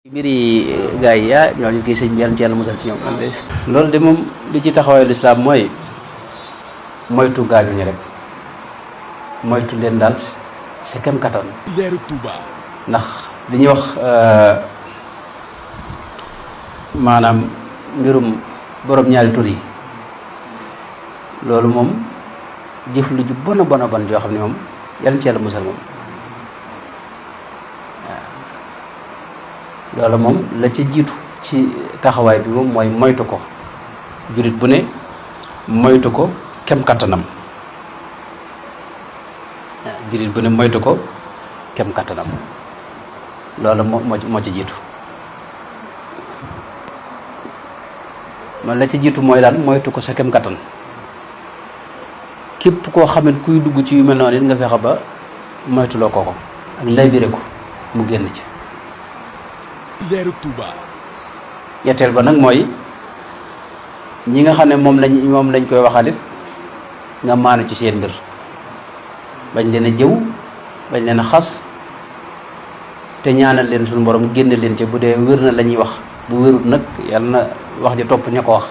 mbiri gars yi ñooñu kii sëñ bi yàlla ci yàlla musal ci ñoom loolu de moom li ci taxawaayu lislaam mooy moytu gaañu ñi rek moytu leen daal sa kem kattan ndax li ñuy wax maanaam mbirum borom ñaari tur yi loolu moom jëf lu ju bon a bon a bon joo xam ne moom yàlla ci yàlla musal moom loolu moom la ca jiitu ci taxawaay bi moom mooy moytu ko jurit bu ne moytu ko kem kattanam jurit bu ne moytu ko kem kattanam loolu moo ci jiitu man la ca jiitu mooy daal moytu ko sa kem kattan képp koo xam ne kuy dugg ci yu mel noonu it nga fexe ba moytuloo kooko ak labiré ko mu génn ci leeru Touba. yetteel ba nag mooy ñi nga xam ne moom lañ koy waxalit nga maanu ci seen mbir bañ leen a jëw bañ leen a xas te ñaanal leen suñu borom génne leen ci bu dee wér na la ñuy wax bu wérut nag yàlla na wax ji topp ña ko wax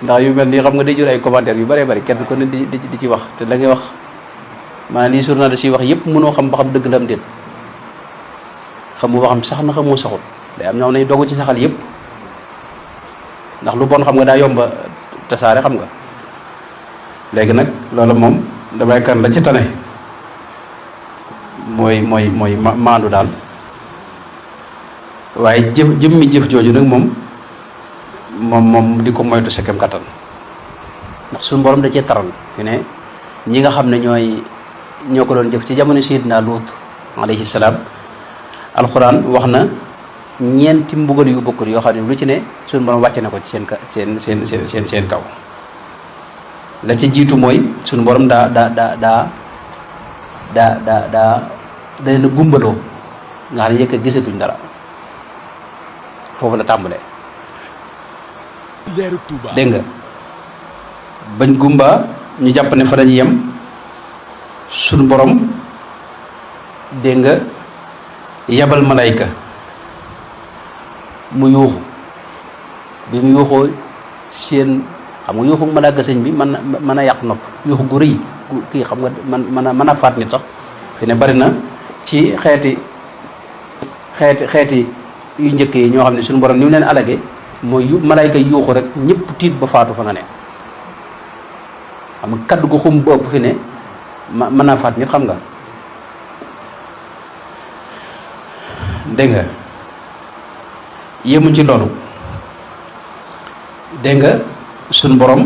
ndax yu mel nii xam nga day jur ay commentaires yu bëree bëri kenn ko ne di ci wax te da ngay wax maanaam lii journaliste yi wax yëpp mënoo xam ba xam dëgg la am déet xamu ba xam sax na xamoo saxul day am ñoo nañ dogu ci saxal yëpp ndax lu bon xam nga daa yomba tasaare xam nga léegi nag loolu moom damay kan la ci tane mooy maandu daal waaye jëmmi jëf jooju nag moom di ko moytu sa kem kattan ndax suñu borom da cee taral fi ne ñi nga xam ne ñoo ko doon jëf ci jamono Seydina Luut alayhi salaam alxuraan wax na ñeenti mbugal yu bokkul yoo xam ne lu ci ne suñu borom wàcce na ko ci seen kaw la ci jiitu mooy suñu borom daa leen a gumbaloo nga xam ne yëkk gisatuñ dara foofu la tàmbalee dégg nga bañ gumba ñu jàpp ne fa lañu yem suñu borom dégg nga yabal malayka mu yuuxu bi mu yuuxoo seen xam nga yuuxu malayka sëñ bi mën a yàq nopp yuuxu gu rëy kii xam nga mën a faat nit sax fi ne bari na ci xeeti yu njëkk yi ñoo xam ne suñu borom ni mu leen alage mooy malayka yuuxu rek ñëpp tiit ba faatu fa nga ne xam nga kaddu gu xum bopp fi ne mën naa faat nit xam nga dégg nga yémuñ ci loolu dégg nga suñ borom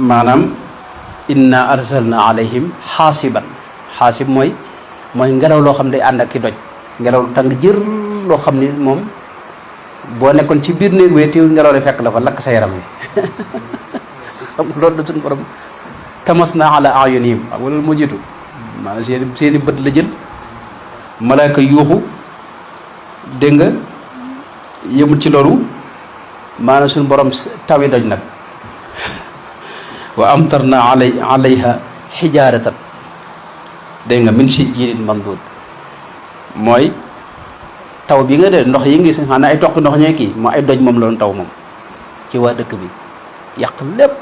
maanaam inna arsalna alayhim xaasiban xaasib mooy ngelaw loo xam ne day ànd ak ki doj ngelaw lu tàng jër loo xam ni moom boo nekkoon ci biir néeg wee teewul ngelaw li fekk la fa lakk sa yaram wi xam nga loolu da suñ borom tamas na ala ayunihim xam nga loolu moo jiitu maanaam seeni bët la jël malaaka yuuxu dégg nga yëmut ci loolu maanaam suñu borom tawi doj nag wa amtarna alayha xijaaratan dégg nga min sijjiilin mandud mooy taw bi nga dee ndox yi ngi xanaa ay toq ndox ñooy kii moo ay doj moom loolu taw moom ci waa dëkk bi yàq lépp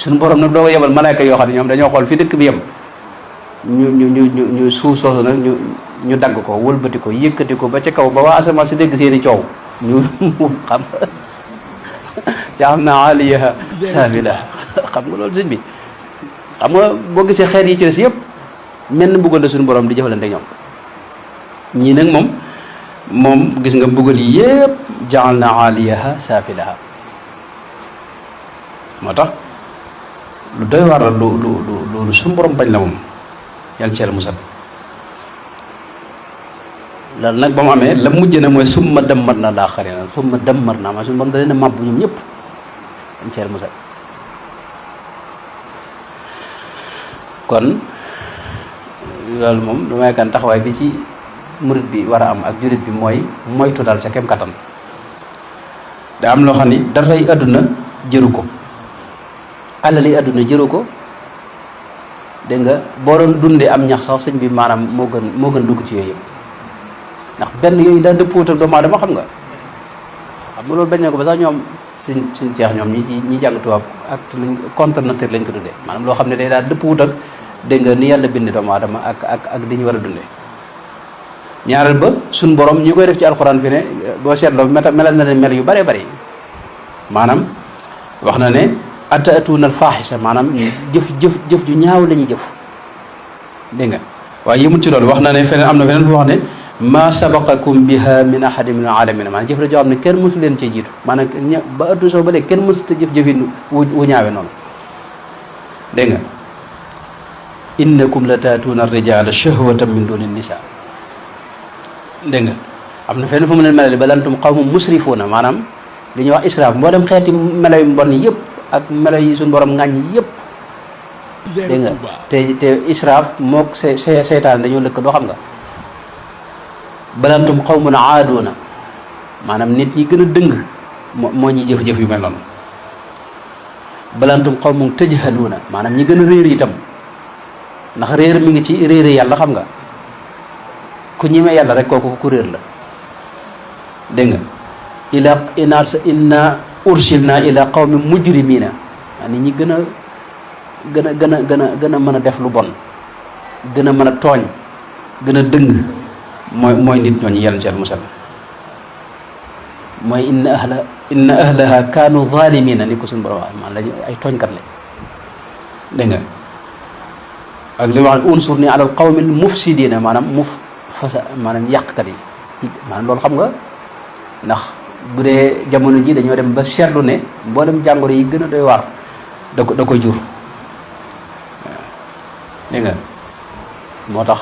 suñu borom nag doo ko yebal malaayka yoo xam ne ñoom dañoo xool fi dëkk bi yem ñu suuf soosu nag ñu dagg ko wëlbati ko yëkkati ko ba ca kaw ba waa asamaan si dégg seeni coow ñu xam jaam na aliyaha saafila xam nga loolu sëñ bi xam nga boo gisee xeet yi ci des yëpp mel na mbugal la suñu borom di jëfalante ñoom ñii nag moom gis nga mbugal yi yëpp jaal na aliyaha saafilaha moo tax lu doy war la lu suñu borom bañ la moom yàlla ci yàlla musal loolu nag ba mu amee la mujj na mooy summa dammar na laa xari na summa dammar naa maa suñu borom da leen a màbb ñoom ñëpp yàlla ci yàlla musal kon loolu moom damay kan taxawaay bi ci murit bi war a am ak jurit bi mooy moytu daal sa kem kattan da am loo xam ni daray àdduna jëru ko alali àdduna jëru ko dégg nga boo doon dundee am ñax sax sëñ bi maanaam moo gën dugg ci yooyu yëpp ndax benn yooyu daa dëppoo ak doomu aadama xam nga loolu bañ na ko ba sax ñoom suñ ceex ñoom ñi jàng tubaab ak luñ contre nature lañ ko tuddee maanaam loo xam ne day daal dëppwut ak dégg nga ni yàlla bind doomu aadama ak li ñu war a dundee ñaareel ba suñ borom ñi koy def ci alxuraan fi ne boo seetloo melal na ne mel yu bëree bëri maanaam wax na ne ataatuuna alfaaxisa maanaam jëf ju ñaaw la ñuy jëf dégg nga waaye yëmut ci loolu wax na ne feneen am na feneen fu wax ne ma sabaqakum biha min ahadin min alamin maanaam jëf la joo xam ne kenn mësu leen cee jiitu maanaam ba ëttu soo ba léegi kenn mësu ta jëf-jëfin wu ñaawe noonu dégg nga innakum la taatuuna arrijala shahwatan min duni nisa dégg nga am na fenn fu mu leen melali bal antum qawmun musrifuuna maanaam li ñuy wax israaf mboolem xeeti melo yu mbon yëpp ak melo yi suñu borom ŋàññ yëpp dégg nga te israaf mook seytaan dañoo lëkk doo xam nga balantum qawmun aaduuna maanaam nit ñi gën a dëng moo ñuy jëf-jëf yu mel noonu balantum qawmun tajhaluuna maanaam ñi gën a réer itam ndax réer mi ngi ci réere yàlla xam nga ku ñime yàlla rek kooku ku réer la dégg nga inna ursilna ila qawmin mujrimina nit ñi gën a mën a def lu bon gën a mën a tooñ gën a dëng mooy nit ñooñu yàlla ci al musal mooy inna ahlaha kaanu zalimina ni ko suñu borom wax man lañu ay tooñkat la dégg nga ak li wax unsur ni alal qawmil mufsidina maanaam maanaam yàqkat yi maanaam loolu xam nga ndax bu dee jamono ji dañoo dem ba seetlu ne mboolem jàngoro yi gën a doy waar da koy jur waaw dégg nga moo tax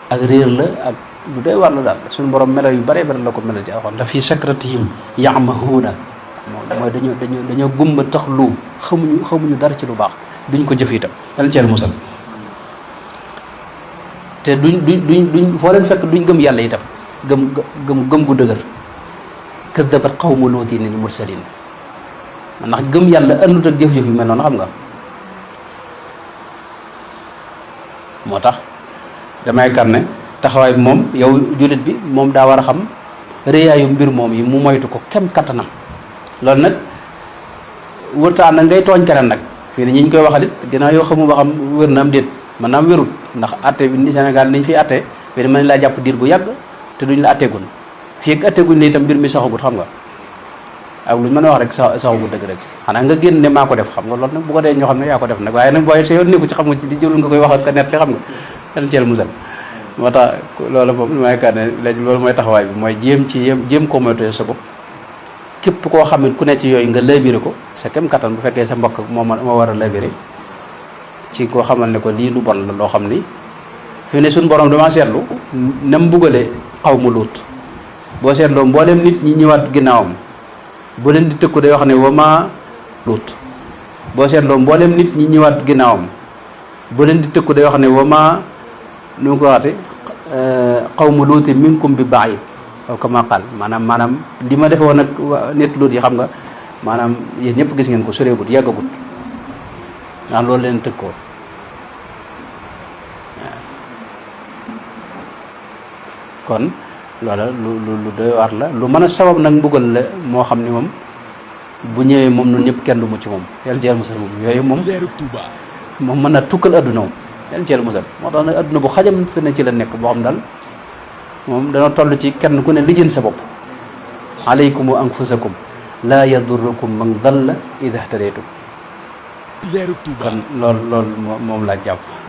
ak réer la ak lu doy war la daal suñu borom melo yu bare bare la ko melal ci alxuraan la fii sakratihim ya'mahuuna mooy dañoo gumba tax lu xamuñu dara ci lu baax duñ ko jëf itam dal ceel musal te duñ foo leen fekk duñ gëm yàlla itam gëm gu dëgër kaddabat qawmu luutin al mursalin ndax gëm yàlla andut ak jëf-jëf yu mel noonu xam nga moo tax damay karne taxawaay bi moom yow jullit bi moom daa war a xam réyaayu mbir moom yi mu moytu ko kem kattanam loolu nag wërtaan nag ngay tooñ keneen nag fii ne ñi ñu koy waxalit ginnaaw yoo xamu ba xam wér na am déet man naam wérut ndax atte bi ni Sénégal niñ fi atte fii ne mën laa jàpp diir bu yàgg te duñ la atteegun fii ak atteeguñ la itam mbir mi saxagut xam nga ak luñ mën a wax rek saxagut dëgg rek xanaa nga génn ne maa ko def xam nga loolu nag bu ko dee ñoo xam ne yaa ko def nag waaye nag booy sa yoon nekku ci xam nga di jëlul nga koy wax ak net li xam nga dañ ceel musal moo tax loolu moom li may kat ne léegi loolu mooy taxawaay bi mooy jéem koo moytu sa bopp képp koo xam ne ku ne ci yooyu nga labiré ko sa kem kattan bu fekkee sa mbokk moo war a labiré ci koo xamal ne ko lii lu bon la loo xam ni fi ne suñ borom dama seetlu nam buggalee xaw mu luut boo seetloo mboolem nit ñi ñëwaat ginnaawam bu leen di tëkku day wax ne wama luut boo seetloo mboolem nit ñi ñëwaat ginnaawam bu leen di tëkku day wax ne wama nu mu ko waxate qawmu luuti minkum bi baid aw kama qaal maanaam li ma defe woon ak nit luut yi xam nga maanaam yéen ñëpp gis ngeen ko soreegut yàggagut ndax loolu leen tëkkoo waaw kon loola lu doy waar la lu mën a sabab nag mbugal la moo xam ni moom bu ñëwee moom nun ñëpp kenn du mucc moom yàlla jeel musal moom yooyu moom mën na tukkal adduna moom yàlla jeel musal moo tax nag adduna bu xajam fi ne ci la nekk boo xam daal moom dana toll ci kenn ku ne lijjën sa bopp alaykum wa anfusakum laa yadurrukum man dalla ida htadaytum kon loolu moom laa jàpp